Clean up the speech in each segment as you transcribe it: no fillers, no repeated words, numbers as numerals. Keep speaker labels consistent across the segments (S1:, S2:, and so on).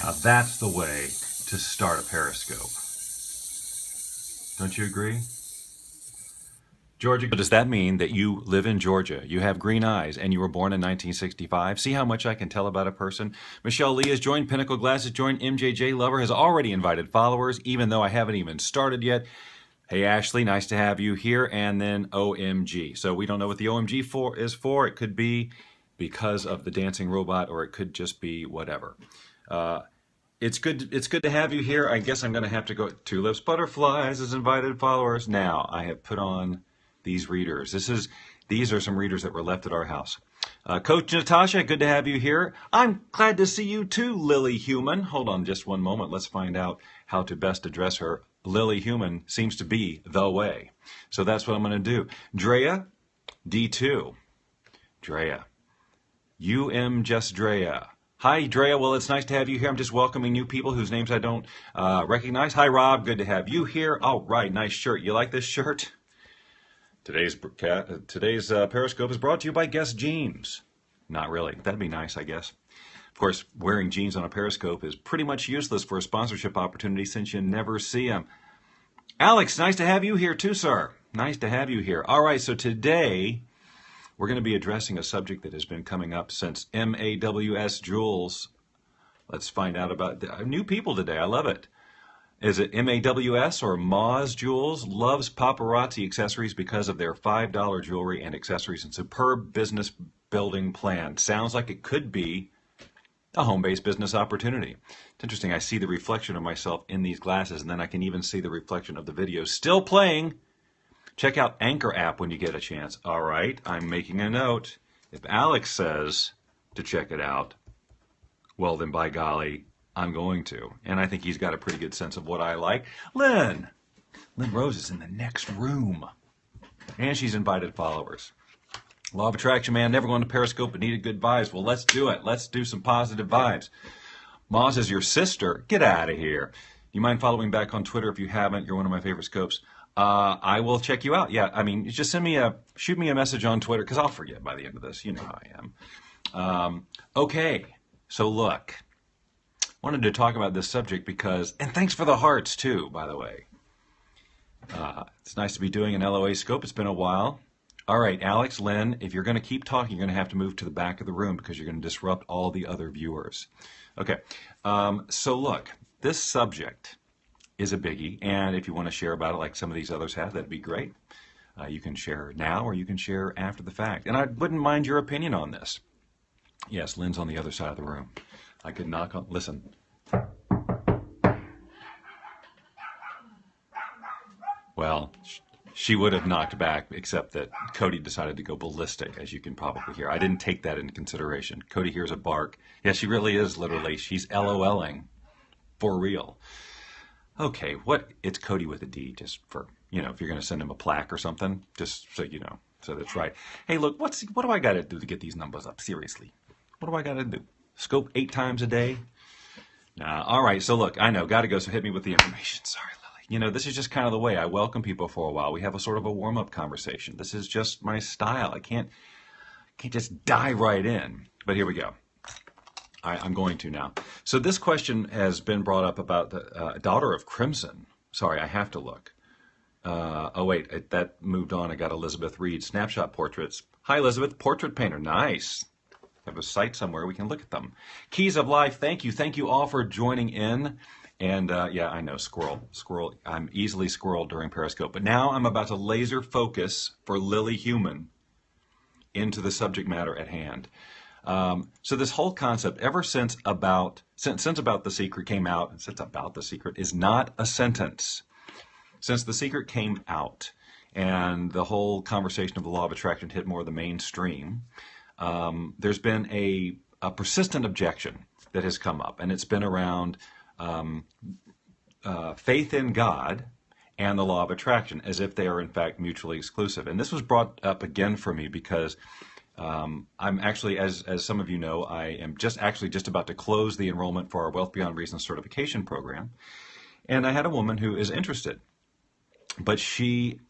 S1: Now that's the way to start a Periscope. Don't you agree? Georgia, does that mean that you live in Georgia, you have green eyes, and you were born in 1965? See how much I can tell about a person? Michelle Lee has joined, Pinnacle Glass has joined, MJJ Lover has already invited followers, even though I haven't even started yet. Hey Ashley, nice to have you here, and then OMG. So we don't know what the OMG is for. It could be because of the dancing robot, or it could just be whatever. It's good to have you here. I guess I'm going to have to go. Tulips Butterflies has invited followers. Now I have put on these readers. These are some readers that were left at our house. Coach Natasha, good to have you here. I'm glad to see you too, Lily Human. Hold on just one moment. Let's find out how to best address her. Lily Human seems to be the way. So that's what I'm going to do. Drea, D2. Drea. Just Drea. Hi, Drea. Well, it's nice to have you here. I'm just welcoming new people whose names I don't recognize. Hi, Rob. Good to have you here. All right, nice shirt. You like this shirt? Today's Periscope is brought to you by Guess Jeans. Not really. That'd be nice, I guess. Of course, wearing jeans on a Periscope is pretty much useless for a sponsorship opportunity since you never see them. Alex, nice to have you here too, sir. Nice to have you here. All right, so today we're going to be addressing a subject that has been coming up since MAWS Jewels. Let's find out about new people today. I love it. Is it MAWS or Moz Jewels? Loves paparazzi accessories because of their $5 jewelry and accessories and superb business building plan. Sounds like it could be a home-based business opportunity. It's interesting. I see the reflection of myself in these glasses, and then I can even see the reflection of the video still playing. Check out Anchor app when you get a chance. All right, I'm making a note. If Alex says to check it out, well, then by golly, I'm going to. And I think he's got a pretty good sense of what I like. Lynn Rose is in the next room. And she's invited followers. Law of Attraction, man, never going to Periscope but needed good vibes. Well, let's do it. Let's do some positive vibes. Moz is your sister. Get out of here. You mind following back on Twitter if you haven't? You're one of my favorite scopes. I will check you out. Yeah, I mean, just shoot me a message on Twitter because I'll forget by the end of this. You know how I am. Okay, so look. Wanted to talk about this subject because, and thanks for the hearts too, by the way. It's nice to be doing an LOA scope. It's been a while. All right, Alex, Lynn, if you're going to keep talking, you're going to have to move to the back of the room because you're going to disrupt all the other viewers. Okay, so look, this subject is a biggie, and if you want to share about it like some of these others have, that'd be great. You can share now or you can share after the fact. And I wouldn't mind your opinion on this. Yes, Lynn's on the other side of the room. I could knock on, listen. Well, she would have knocked back, except that Cody decided to go ballistic, as you can probably hear. I didn't take that into consideration. Cody hears a bark. Yeah, she really is literally. She's LOLing for real. Okay, it's Cody with a D, just for, if you're going to send him a plaque or something, just so you know, so that's right. Hey, look, what do I got to do to get these numbers up? Seriously, what do I got to do? Scope 8 times a day? Nah, all right, so look, I know, got to go, so hit me with the information. Sorry, Lily. This is just kind of the way I welcome people for a while. We have a sort of a warm-up conversation. This is just my style. I can't just dive right in. But here we go. I'm going to now. So this question has been brought up about the daughter of Crimson. Sorry, I have to look. Oh, wait, that moved on. I got Elizabeth Reed. Snapshot portraits. Hi, Elizabeth. Portrait painter. Nice. Have a site somewhere we can look at them. Keys of Life, thank you all for joining in. And yeah, I know, squirrel. I'm easily squirreled during Periscope. But now I'm about to laser focus for Lily Human into the subject matter at hand. So this whole concept, ever since About the Secret came out, since About the Secret is not a sentence. Since The Secret came out and the whole conversation of the law of attraction hit more of the mainstream, there's been a persistent objection that has come up, and it's been around faith in God and the law of attraction, as if they are in fact mutually exclusive. And this was brought up again for me because I'm actually, as some of you know, I am just about to close the enrollment for our Wealth Beyond Reason certification program, and I had a woman who is interested, but she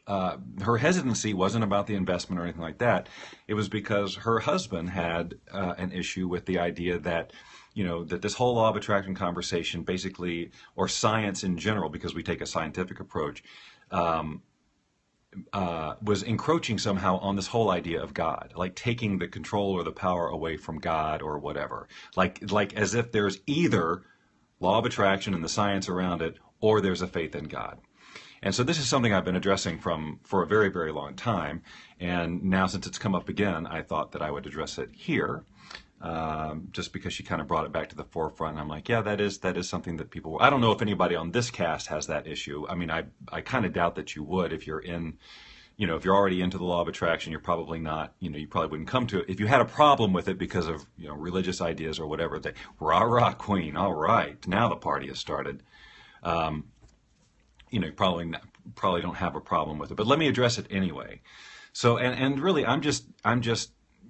S1: her hesitancy wasn't about the investment or anything like that. It was because her husband had an issue with the idea that that this whole law of attraction conversation basically, or science in general, because we take a scientific approach, was encroaching somehow on this whole idea of God, like taking the control or the power away from God or whatever, like as if there's either law of attraction and the science around it, or there's a faith in God. And so this is something I've been addressing for a very, very long time. And now since it's come up again, I thought that I would address it here, just because she kind of brought it back to the forefront. And I'm like, yeah, that is something that people, I don't know if anybody on this cast has that issue. I mean, I kind of doubt that you would if you're in, if you're already into the law of attraction, you're probably not, you probably wouldn't come to it. If you had a problem with it because of, religious ideas or whatever, they, rah, rah, queen, all right, now the party has started. Probably don't have a problem with it, but let me address it anyway. So, and really, I'm just,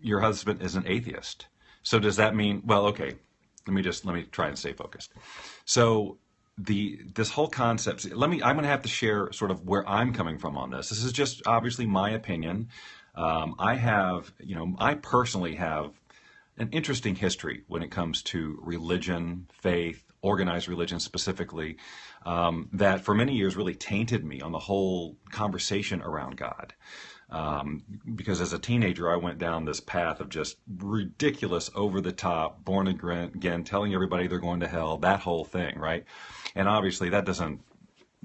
S1: your husband is an atheist. So does that mean, well, okay, let me try and stay focused. So this whole concept, I'm going to have to share sort of where I'm coming from on this. This is just obviously my opinion. I personally have an interesting history when it comes to religion, faith, organized religion specifically, that for many years really tainted me on the whole conversation around God. Because as a teenager, I went down this path of just ridiculous, over the top, born again, telling everybody they're going to hell, that whole thing, right? And obviously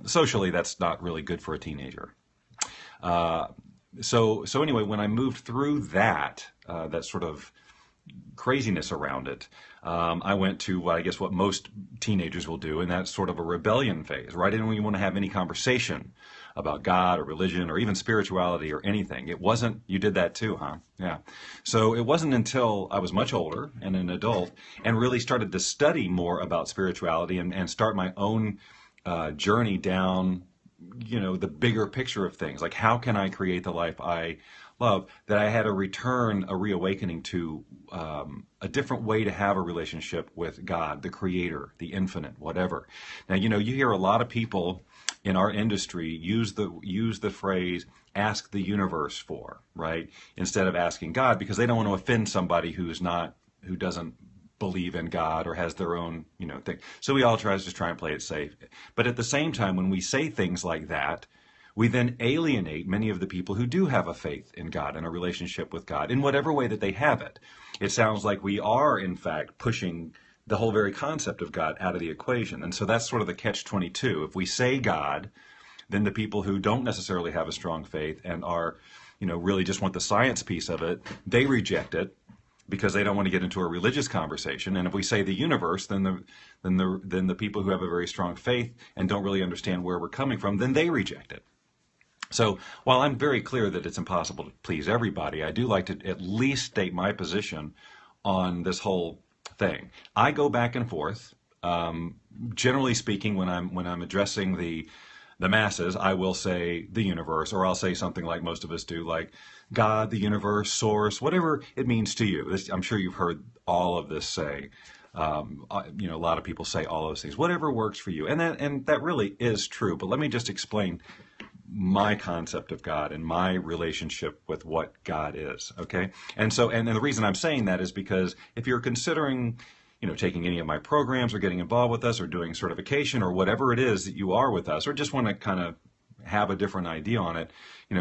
S1: socially, that's not really good for a teenager. So anyway, when I moved through that sort of craziness around it, I went to what most teenagers will do, and that's sort of a rebellion phase, right? And when you want to have any conversation about God or religion or even spirituality or anything, you did that too, huh? Yeah. So it wasn't until I was much older and an adult and really started to study more about spirituality and start my own journey down, the bigger picture of things, like how can I create the life I love, that I had a reawakening to a different way to have a relationship with God, the Creator, the Infinite, whatever. Now, you hear a lot of people in our industry use the phrase "ask the universe for," right, instead of asking God, because they don't want to offend somebody who doesn't believe in God or has their own thing. So we all try and play it safe. But at the same time, when we say things like that, we then alienate many of the people who do have a faith in God and a relationship with God in whatever way that they have it. It sounds like we are, in fact, pushing the whole very concept of God out of the equation. And so that's sort of the catch-22. If we say God, then the people who don't necessarily have a strong faith and are, really just want the science piece of it, they reject it because they don't want to get into a religious conversation. And if we say the universe, then the people who have a very strong faith and don't really understand where we're coming from, then they reject it. So while I'm very clear that it's impossible to please everybody, I do like to at least state my position on this whole thing. I go back and forth. Generally speaking, when I'm addressing the masses, I will say the universe, or I'll say something like most of us do, like God, the universe, source, whatever it means to you. I'm sure you've heard all of this say. A lot of people say all those things. Whatever works for you, and that really is true. But let me just explain my concept of God and my relationship with what God is, okay? And so, and the reason I'm saying that is because if you're considering, taking any of my programs or getting involved with us or doing certification or whatever it is that you are with us, or just want to kind of have a different idea on it,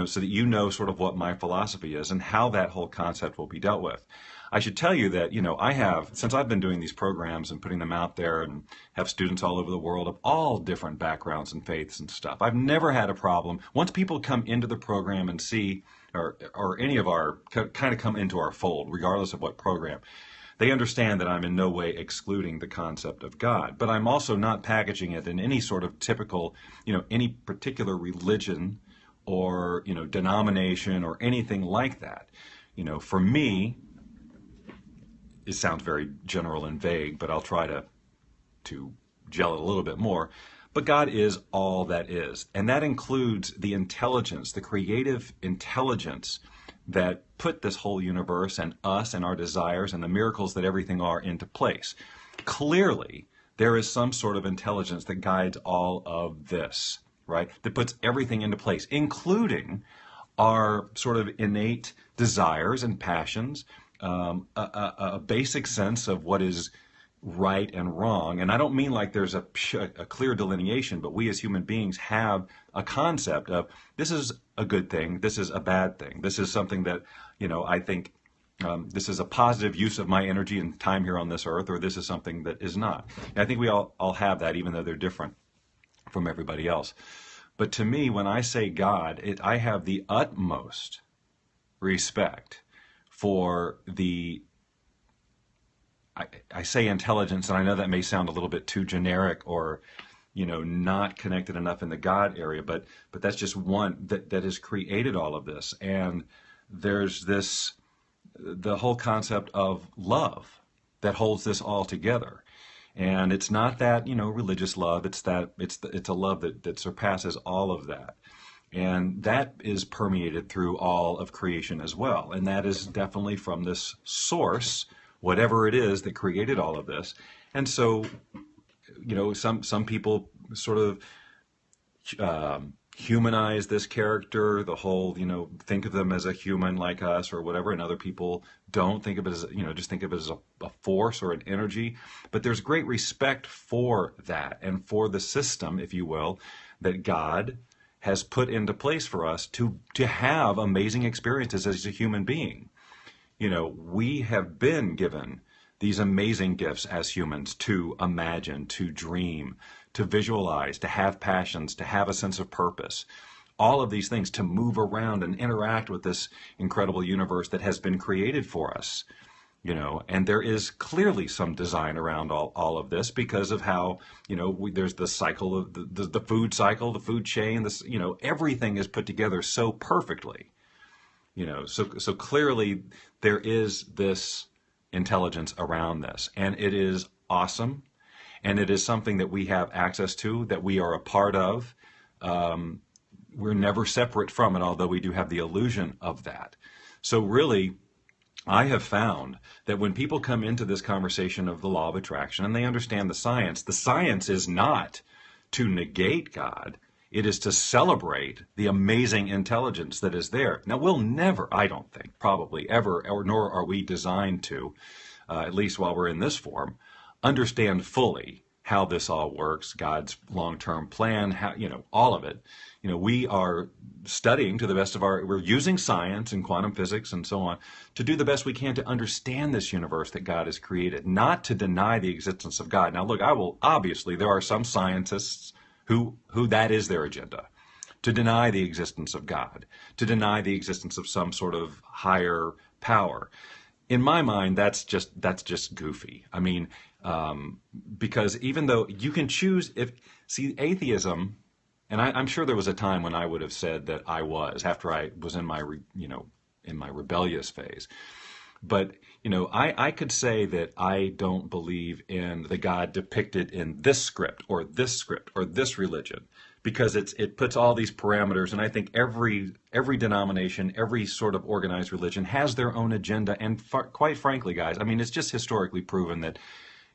S1: so that you know sort of what my philosophy is and how that whole concept will be dealt with. I should tell you that, I have, since I've been doing these programs and putting them out there and have students all over the world of all different backgrounds and faiths and stuff, I've never had a problem. Once people come into the program and see, or any of our, kind of come into our fold, regardless of what program, they understand that I'm in no way excluding the concept of God, but I'm also not packaging it in any sort of typical, any particular religion or, denomination or anything like that. For me, it sounds very general and vague, but I'll try to gel it a little bit more. But God is all that is. And that includes the intelligence, the creative intelligence that put this whole universe and us and our desires and the miracles that everything are into place. Clearly, there is some sort of intelligence that guides all of this, right? That puts everything into place, including our sort of innate desires and passions, a basic sense of what is right and wrong. And I don't mean like there's a clear delineation, but we as human beings have a concept of this is a good thing, this is a bad thing, this is something that, I think this is a positive use of my energy and time here on this earth, or this is something that is not. And I think we all have that, even though they're different from everybody else. But to me, when I say God, I have the utmost respect for I say intelligence, and I know that may sound a little bit too generic or, not connected enough in the God area, but that's just one that has created all of this. And there's the whole concept of love that holds this all together. And it's not that, religious love, it's a love that surpasses all of that. And that is permeated through all of creation as well. And that is definitely from this source, whatever it is that created all of this. And so, some people sort of humanize this character, the whole, think of them as a human like us or whatever, and other people don't think of it as, just think of it as a force or an energy. But there's great respect for that and for the system, if you will, that God has put into place for us to have amazing experiences as a human being. We have been given these amazing gifts as humans to imagine, to dream, to visualize, to have passions, to have a sense of purpose. All of these things, to move around and interact with this incredible universe that has been created for us. And there is clearly some design around all of this because of how, there's the cycle of the food cycle, the food chain, this, everything is put together so perfectly. So clearly there is this intelligence around this, and it is awesome, and it is something that we have access to, that we are a part of. We're never separate from it, although we do have the illusion of that. So really, I have found that when people come into this conversation of the law of attraction and they understand the science is not to negate God. It is to celebrate the amazing intelligence that is there. Now, we'll never, I don't think, probably ever, or nor are we designed to, at least while we're in this form, understand fully how this all works, God's long-term plan, how, all of it. We are studying to the best of we're using science and quantum physics and so on to do the best we can to understand this universe that God has created, not to deny the existence of God. Now, look, obviously, there are some scientists who that is their agenda, to deny the existence of God, to deny the existence of some sort of higher power. In my mind, that's just goofy. I mean, because even though you can choose, atheism, and I'm sure there was a time when I would have said that I was, after I was in my, in my rebellious phase. But, I could say that I don't believe in the God depicted in this script or this religion, because it puts all these parameters. And I think every denomination, every sort of organized religion has their own agenda. And quite frankly, guys, I mean, it's just historically proven that,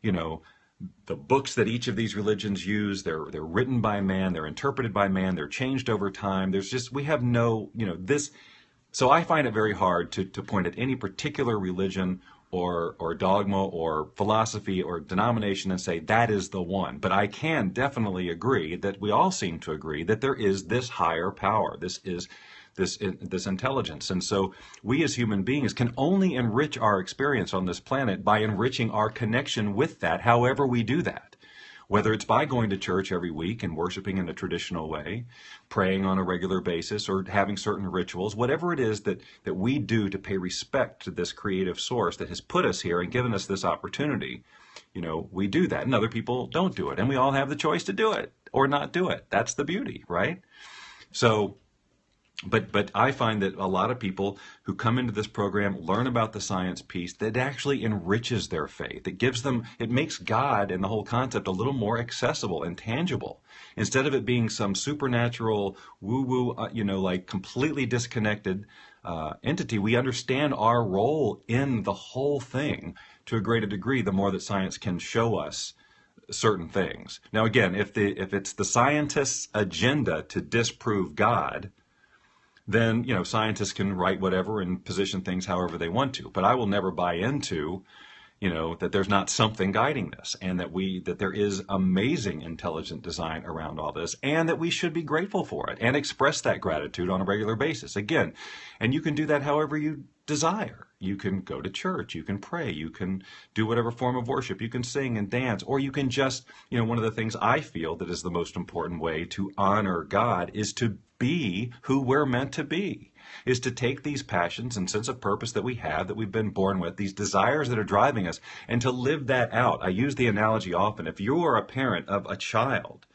S1: the books that each of these religions use, they're written by man, they're interpreted by man, they're changed over time. We have no, this. So I find it very hard to point at any particular religion or dogma or philosophy or denomination and say that is the one. But I can definitely agree that we all seem to agree that there is this higher power. This is this intelligence. And so we as human beings can only enrich our experience on this planet by enriching our connection with that, however we do that. Whether it's by going to church every week and worshiping in a traditional way, praying on a regular basis, or having certain rituals, whatever it is that we do to pay respect to this creative source that has put us here and given us this opportunity, we do that. And other people don't do it. And we all have the choice to do it or not do it. That's the beauty, right? So, but I find that a lot of people who come into this program learn about the science piece that actually enriches their faith. It makes God and the whole concept a little more accessible and tangible. Instead of it being some supernatural woo-woo, like completely disconnected entity, we understand our role in the whole thing to a greater degree the more that science can show us certain things. Now, again, if it's the scientists' agenda to disprove God, then, scientists can write whatever and position things however they want to. But I will never buy into, that there's not something guiding this, and that there is amazing intelligent design around all this, and that we should be grateful for it and express that gratitude on a regular basis. Again, and you can do that however you desire. You can go to church, you can pray, you can do whatever form of worship, you can sing and dance, or you can just, one of the things I feel that is the most important way to honor God is to be who we're meant to be, is to take these passions and sense of purpose that we have, that we've been born with, these desires that are driving us, and to live that out. I use the analogy often. If you are a parent of a child,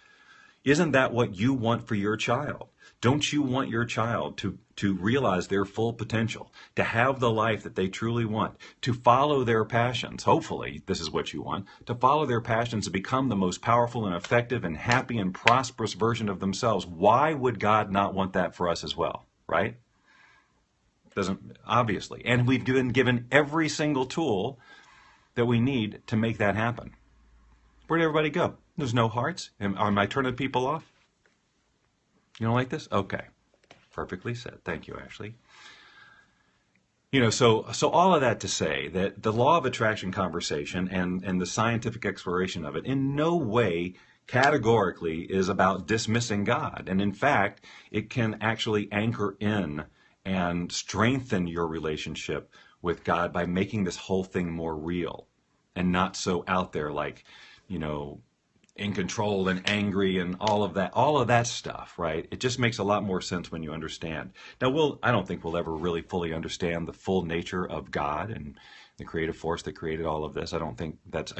S1: isn't that what you want for your child? Don't you want your child to realize their full potential, to have the life that they truly want, to follow their passions? Hopefully, this is what you want, to follow their passions and become the most powerful and effective and happy and prosperous version of themselves. Why would God not want that for us as well, right? Doesn't, obviously. And we've been given every single tool that we need to make that happen. Where'd everybody go? There's no hearts? Am I turning people off? You don't like this? Okay. Perfectly said. Thank you, Ashley. So all of that to say that the law of attraction conversation and the scientific exploration of it in no way categorically is about dismissing God. And in fact, it can actually anchor in and strengthen your relationship with God by making this whole thing more real and not so out there like, in control and angry and all of that stuff, right? It just makes a lot more sense when you understand. Now, I don't think we'll ever really fully understand the full nature of God and the creative force that created all of this. I don't think that's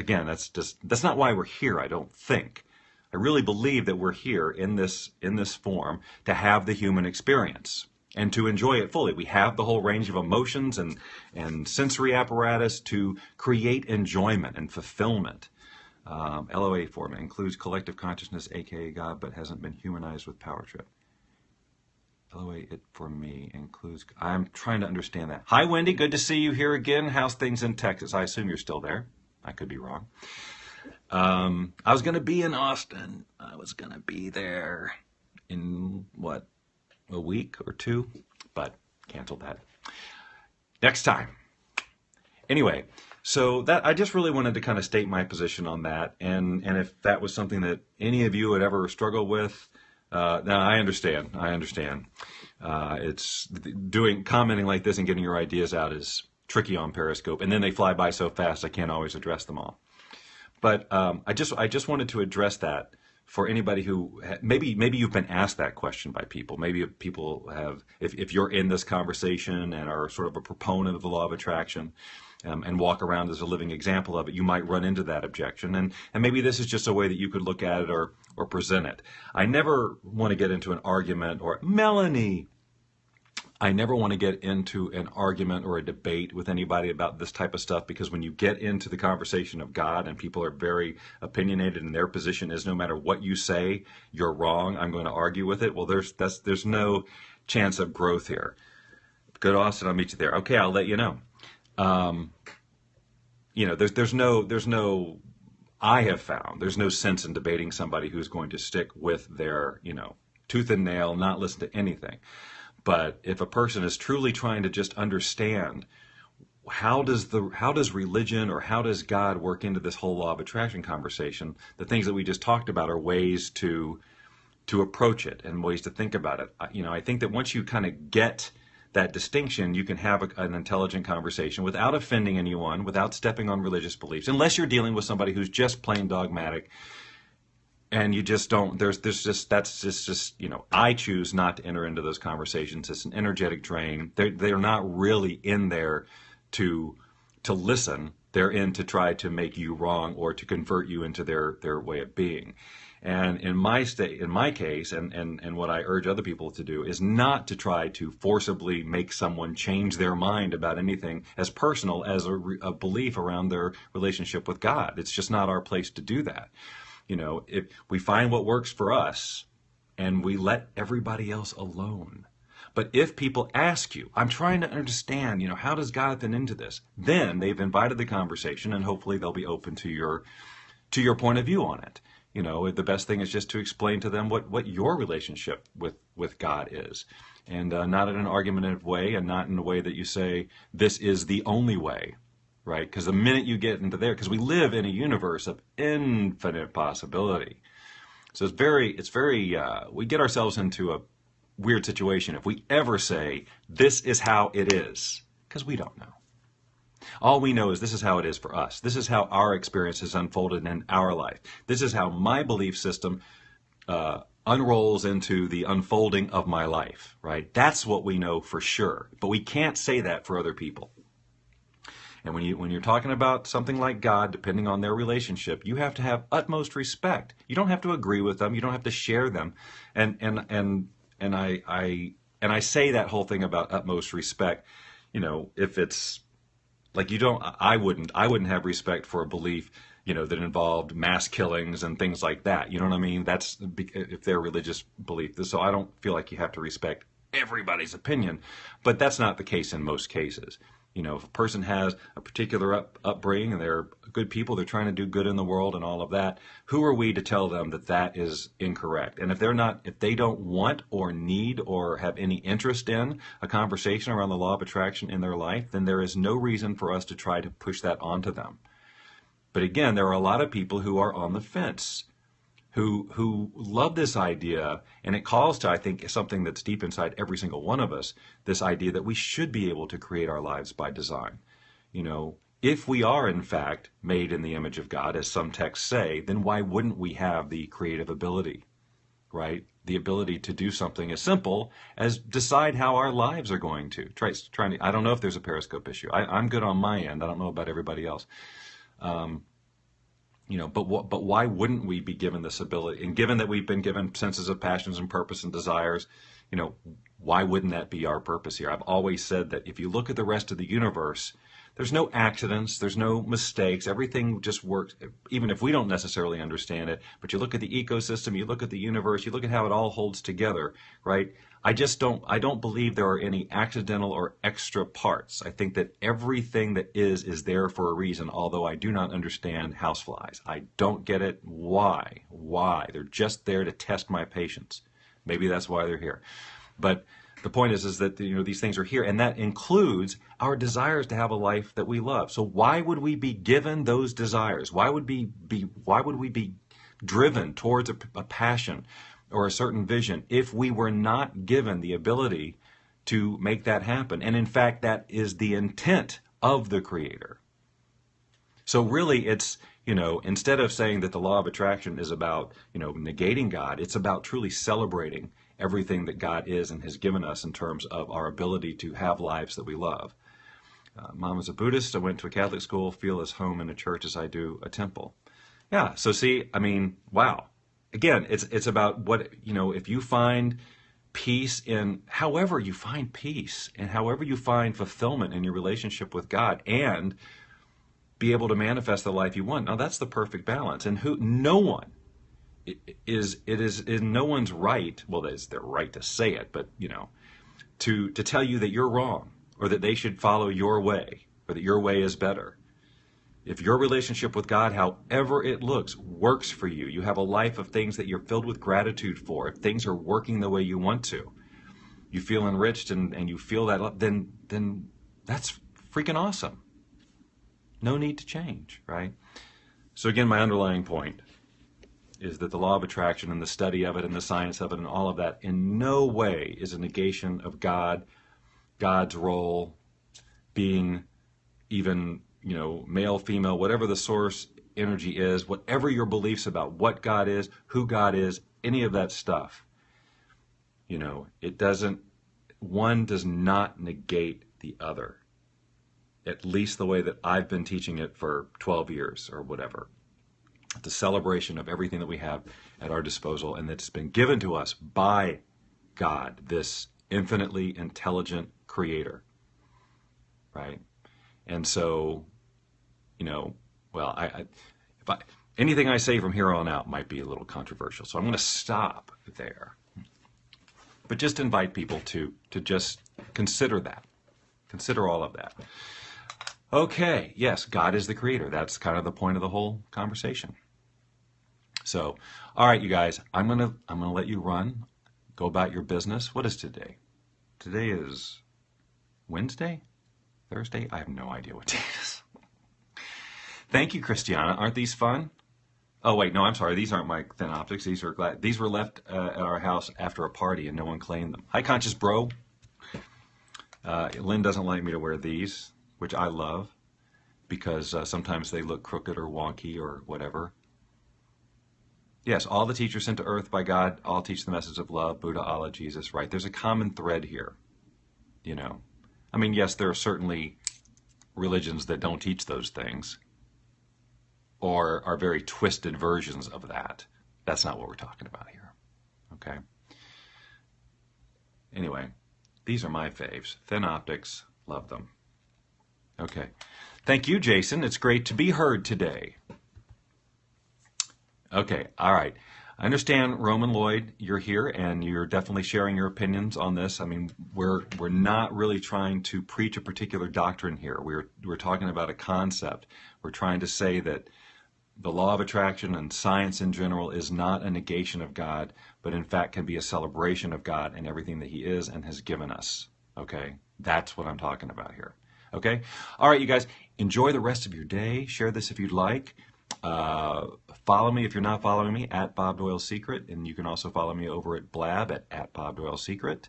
S1: not why we're here, I don't think. I really believe that we're here in this form to have the human experience and to enjoy it fully. We have the whole range of emotions and sensory apparatus to create enjoyment and fulfillment. LOA form includes collective consciousness, aka God, but hasn't been humanized with power trip. LOA it for me includes. I'm trying to understand that. Hi, Wendy. Good to see you here again. How's things in Texas? I assume you're still there. I could be wrong. I was going to be in Austin. I was going to be there in a week or two, but canceled that. Next time. Anyway. So that I just really wanted to kind of state my position on that, and if that was something that any of you would ever struggle with, now I understand. It's commenting like this and getting your ideas out is tricky on Periscope, and then they fly by so fast I can't always address them all. But I just wanted to address that for anybody who maybe you've been asked that question by people. Maybe people have, if you're in this conversation and are sort of a proponent of the law of attraction. And walk around as a living example of it, you might run into that objection. And maybe this is just a way that you could look at it or present it. I never want to get into an argument I never want to get into an argument or a debate with anybody about this type of stuff, because when you get into the conversation of God and people are very opinionated and their position is no matter what you say, you're wrong, I'm going to argue with it. Well, there's no chance of growth here. Go to Austin, I'll meet you there. Okay, I'll let you know. I have found there's no sense in debating somebody who's going to stick with their, tooth and nail, not listen to anything. But if a person is truly trying to just understand how does religion or how does God work into this whole law of attraction conversation, the things that we just talked about are ways to approach it and ways to think about it. I think that once you kind of get that distinction, you can have an intelligent conversation without offending anyone, without stepping on religious beliefs, unless you're dealing with somebody who's just plain dogmatic, and you just don't. I choose not to enter into those conversations. It's an energetic drain. They're not really in there to listen. They're in to try to make you wrong or to convert you into their way of being. And in my case, and what I urge other people to do is not to try to forcibly make someone change their mind about anything as personal as a belief around their relationship with God. It's just not our place to do that. If we find what works for us and we let everybody else alone. But if people ask you, I'm trying to understand, how does God fit into this? Then they've invited the conversation, and hopefully they'll be open to your point of view on it. The best thing is just to explain to them what your relationship with God is, and not in an argumentative way, and not in a way that you say this is the only way. right? Because the minute you get into there, because we live in a universe of infinite possibility. So we get ourselves into a weird situation if we ever say, this is how it is, because we don't know. All we know is this is how it is for us. This is how our experience has unfolded in our life. This is how my belief system unrolls into the unfolding of my life, right? That's what we know for sure. But we can't say that for other people. And when you're talking about something like God, depending on their relationship, you have to have utmost respect. You don't have to agree with them. You don't have to share them. And I say that whole thing about utmost respect. If it's like I wouldn't have respect for a belief, that involved mass killings and things like that. You know what I mean? That's if they're religious belief. So I don't feel like you have to respect everybody's opinion, but that's not the case in most cases. If a person has a particular upbringing and they're good people, they're trying to do good in the world and all of that, who are we to tell them that that is incorrect? And if they don't want or need or have any interest in a conversation around the law of attraction in their life, then there is no reason for us to try to push that onto them. But again, there are a lot of people who are on the fence, who love this idea, and it calls to, I think, something that's deep inside every single one of us, this idea that we should be able to create our lives by design. If we are, in fact, made in the image of God, as some texts say, then why wouldn't we have the creative ability, right? The ability to do something as simple as decide how our lives are going to. I don't know if there's a Periscope issue. I'm good on my end. I don't know about everybody else. But why wouldn't we be given this ability? And given that we've been given senses of passions and purpose and desires, why wouldn't that be our purpose here? I've always said that if you look at the rest of the universe, there's no accidents, there's no mistakes, everything just works, even if we don't necessarily understand it. But you look at the ecosystem, you look at the universe, you look at how it all holds together, right? I don't believe there are any accidental or extra parts. I think that everything that is there for a reason, although I do not understand houseflies. I don't get it. Why? They're just there to test my patience. Maybe that's why they're here. But the point is that these things are here, and that includes our desires to have a life that we love. So why would we be given those desires? Why would we be driven towards a passion or a certain vision if we were not given the ability to make that happen? And in fact, that is the intent of the Creator. So really, it's, instead of saying that the law of attraction is about, negating God, it's about truly celebrating everything that God is and has given us in terms of our ability to have lives that we love. Mom is a Buddhist. I went to a Catholic school, feel as home in a church as I do a temple. Yeah, so see, wow. Again, it's about what, if you find peace in however you find peace and however you find fulfillment in your relationship with God and be able to manifest the life you want. Now that's the perfect balance. And no one is no one's right. Well, it's their right to say it, but to tell you that you're wrong or that they should follow your way or that your way is better. If your relationship with God, however it looks, works for you, you have a life of things that you're filled with gratitude for, if things are working the way you want to, you feel enriched and you feel that, then that's freaking awesome. No need to change, right? So again, my underlying point is that the law of attraction and the study of it and the science of it and all of that in no way is a negation of God, God's role, being even, male, female, whatever the source energy is, whatever your beliefs about what God is, who God is, any of that stuff. One does not negate the other, at least the way that I've been teaching it for 12 years or whatever. The celebration of everything that we have at our disposal and that's been given to us by God, this infinitely intelligent creator, right? And so, anything I say from here on out might be a little controversial, so I'm going to stop there. But just invite people to just consider that. Consider all of that. Okay, yes, God is the creator. That's kind of the point of the whole conversation. So, all right, you guys, I'm gonna let you run. Go about your business. What is today? Today is Wednesday? Thursday? I have no idea what day it is. Thank you, Christiana. Aren't these fun? Oh wait, no, I'm sorry. These aren't my thin optics. These were left at our house after a party, and no one claimed them. Hi, conscious bro. Lynn doesn't like me to wear these, which I love because sometimes they look crooked or wonky or whatever. Yes, all the teachers sent to earth by God all teach the message of love. Buddha, Allah, Jesus. Right? There's a common thread here. You know, I mean, yes, there are certainly religions that don't teach those things, or are very twisted versions of that. That's not what we're talking about here. Okay? Anyway, these are my faves. Thin optics, love them. Okay. Thank you, Jason. It's great to be heard today. Okay, all right. I understand, Roman Lloyd, you're here and you're definitely sharing your opinions on this. I mean, we're not really trying to preach a particular doctrine here. We're talking about a concept. We're trying to say that the law of attraction and science in general is not a negation of God, but in fact can be a celebration of God and everything that He is and has given us. Okay? That's what I'm talking about here. Okay? All right, you guys, enjoy the rest of your day. Share this if you'd like. Follow me if you're not following me at Bob Doyle Secret, and you can also follow me over at Blab at Bob Doyle Secret.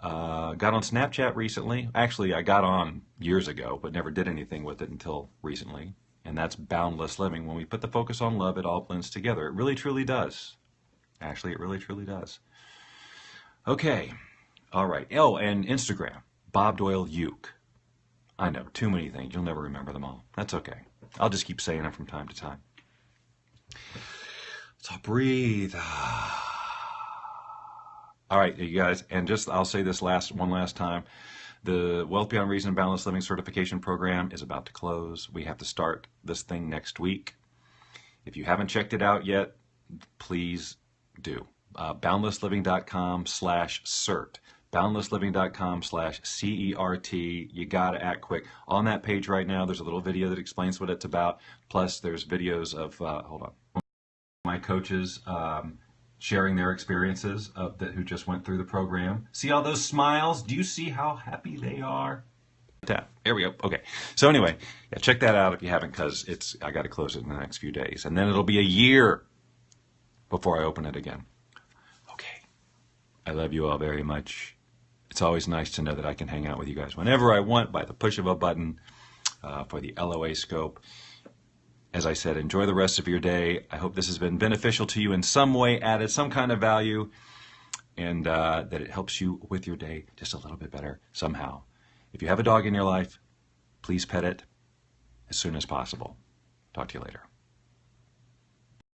S1: Got on Snapchat recently. Actually, I got on years ago, but never did anything with it until recently. And that's Boundless Living. When we put the focus on love, it all blends together. It really, truly does. Actually, it really, truly does. Okay. All right. Oh, and Instagram, Bob Doyle Uke. I know, too many things. You'll never remember them all. That's okay. I'll just keep saying it from time to time. So breathe. All right, you guys, and just I'll say this one last time. The Wealth Beyond Reason and Boundless Living certification program is about to close. We have to start this thing next week. If you haven't checked it out yet, please do. Boundlessliving.com/cert. Boundlessliving.com/CERT. You got to act quick. On that page right now, there's a little video that explains what it's about. Plus, there's videos of, my coaches sharing their experiences who just went through the program. See all those smiles? Do you see how happy they are? There we go. Okay. So anyway, yeah, check that out if you haven't, because I got to close it in the next few days. And then it'll be a year before I open it again. Okay. I love you all very much. It's always nice to know that I can hang out with you guys whenever I want by the push of a button for the LOA scope. As I said, enjoy the rest of your day. I hope this has been beneficial to you in some way, added some kind of value, and that it helps you with your day just a little bit better somehow. If you have a dog in your life, please pet it as soon as possible. Talk to you later.